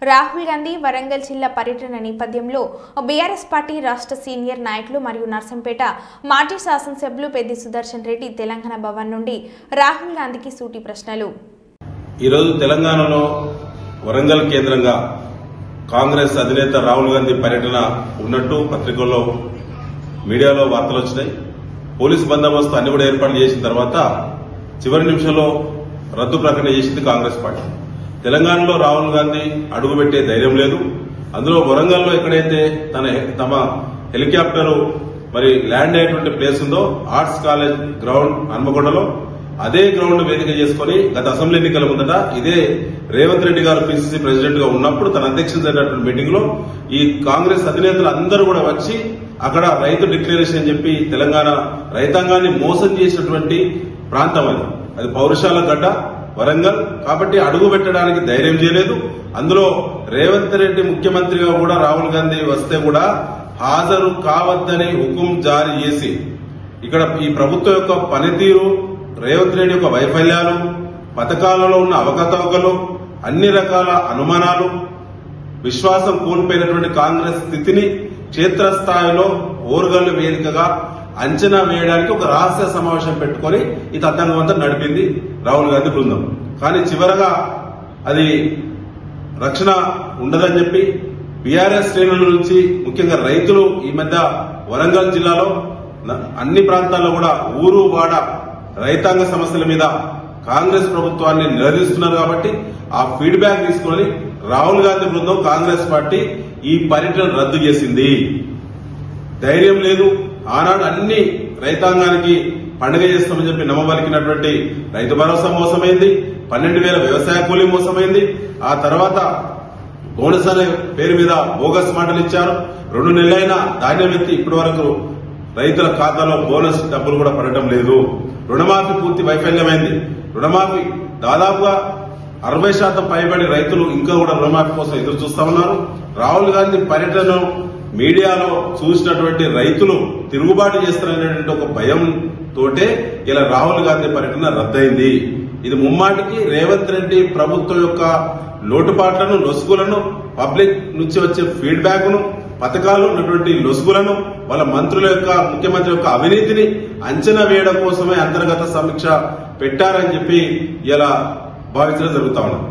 రాహుల్ గాంధీ వరంగల్ జిల్లా పర్యటన నేపథ్యంలో బీఆర్ఎస్ పార్టీ రాష్ట్ర సీనియర్ నాయకులు మరియు నర్సంపేట మాజీ శాసనసభ్యులు పెద్ది సుదర్శన్ రెడ్డి తెలంగాణ భవన్ నుండి రాహుల్ గాంధీకి సూటి ప్రశ్నలు. ఈ రోజు తెలంగాణలో వరంగల్ కేంద్రంగా కాంగ్రెస్ అధినేత రాహుల్ గాంధీ పర్యటన ఉన్నట్టు పత్రికల్లో మీడియాలో వార్తలు వచ్చినాయి. పోలీసు బందోబస్తు అన్ని కూడా ఏర్పాటు చేసిన తర్వాత చివరి నిమిషంలో రద్దు ప్రకటన చేసింది కాంగ్రెస్ పార్టీ. తెలంగాణలో రాహుల్ గాంధీ అడుగుపెట్టే ధైర్యం లేదు. అందులో వరంగల్లో ఎక్కడైతే తమ హెలికాప్టర్ మరి ల్యాండ్ అయ్యేటువంటి ప్లేస్ ఉందో ఆర్ట్స్ కాలేజ్ గ్రౌండ్ హన్మకొండలో అదే గ్రౌండ్ వేదిక చేసుకుని గత అసెంబ్లీ ఎన్నికల ముందట ఇదే రేవంత్ రెడ్డి గారు పిసిసి ప్రెసిడెంట్ గా ఉన్నప్పుడు తన అధ్యక్షత జరిగినటువంటి మీటింగ్ లో ఈ కాంగ్రెస్ అధినేతలు అందరూ కూడా వచ్చి అక్కడ రైతు డిక్లరేషన్ అని చెప్పి తెలంగాణ రైతాంగాన్ని మోసం చేసినటువంటి ప్రాంతం అది పౌరుషాల గడ్డ వరంగల్. కాబట్టి అడుగు పెట్టడానికి ధైర్యం చేయలేదు. అందులో రేవంత్ రెడ్డి ముఖ్యమంత్రిగా కూడా రాహుల్ గాంధీ వస్తే కూడా హాజరు కావద్దని హుకుం జారీ చేసి ఇక్కడ ఈ ప్రభుత్వం యొక్క పనితీరు, రేవంత్ రెడ్డి యొక్క వైఫల్యాలు, పథకాలలో ఉన్న అవకతవకలు, అన్ని రకాల అనుమానాలు, విశ్వాసం కోల్పోయినటువంటి కాంగ్రెస్ స్థితిని క్షేత్రస్థాయిలో ఓర్గల్లు వేదికగా అంచనా వేయడానికి ఒక రహస్య సమావేశం పెట్టుకుని ఈ తతంగం అంతా నడిపింది రాహుల్ గాంధీ బృందం. కానీ చివరగా అది రక్షణ ఉండదని చెప్పి బీఆర్ఎస్ శ్రేణుల నుంచి ముఖ్యంగా రైతులు ఈ మధ్య వరంగల్ జిల్లాలో అన్ని ప్రాంతాల్లో కూడా ఊరు వాడ రైతాంగ సమస్యల మీద కాంగ్రెస్ ప్రభుత్వాన్ని నిలదీస్తున్నారు. కాబట్టి ఆ ఫీడ్బ్యాక్ తీసుకుని రాహుల్ గాంధీ బృందం కాంగ్రెస్ పార్టీ ఈ పర్యటన రద్దు చేసింది. ధైర్యం లేదు. ఆనాడు అన్ని రైతాంగానికి పండుగ చేస్తామని చెప్పి నమ్మబలికినటువంటి రైతు భరోసా మోసమైంది, 12,000 వ్యవసాయ కూలీ మోసమైంది. ఆ తర్వాత బోనస్ అనే పేరు మీద బోగస్ మాటలు ఇచ్చారు. 2 నెలలైనా ధాన్యం ఎత్తి ఇప్పటి వరకు రైతుల ఖాతాలో బోనస్ డబ్బులు కూడా పడటం లేదు. రుణమాఫీ పూర్తి వైఫల్యమైంది. రుణమాఫీ దాదాపుగా 60% పైబడి రైతులు ఇంకా కూడా రుణమాఫీ కోసం ఎదురు చూస్తా ఉన్నారు. రాహుల్ గాంధీ పర్యటన మీడియాలో చూసినటువంటి రైతులు తిరుగుబాటు చేస్తారనేటువంటి ఒక భయం తోటే ఇలా రాహుల్ గాంధీ పర్యటన రద్దయింది. ఇది ముమ్మాటికి రేవంత్ రెడ్డి ప్రభుత్వం యొక్క లోటుపాట్లను, లొసుగులను, పబ్లిక్ నుంచి వచ్చే ఫీడ్బ్యాక్ ను, పథకాలు ఉన్నటువంటి లొసుగులను, వాళ్ళ మంత్రుల యొక్క, ముఖ్యమంత్రి యొక్క అవినీతిని అంచనా వేయడం కోసమే అంతర్గత సమీక్ష పెట్టారని చెప్పి ఇలా భావించడం జరుగుతా ఉన్నది.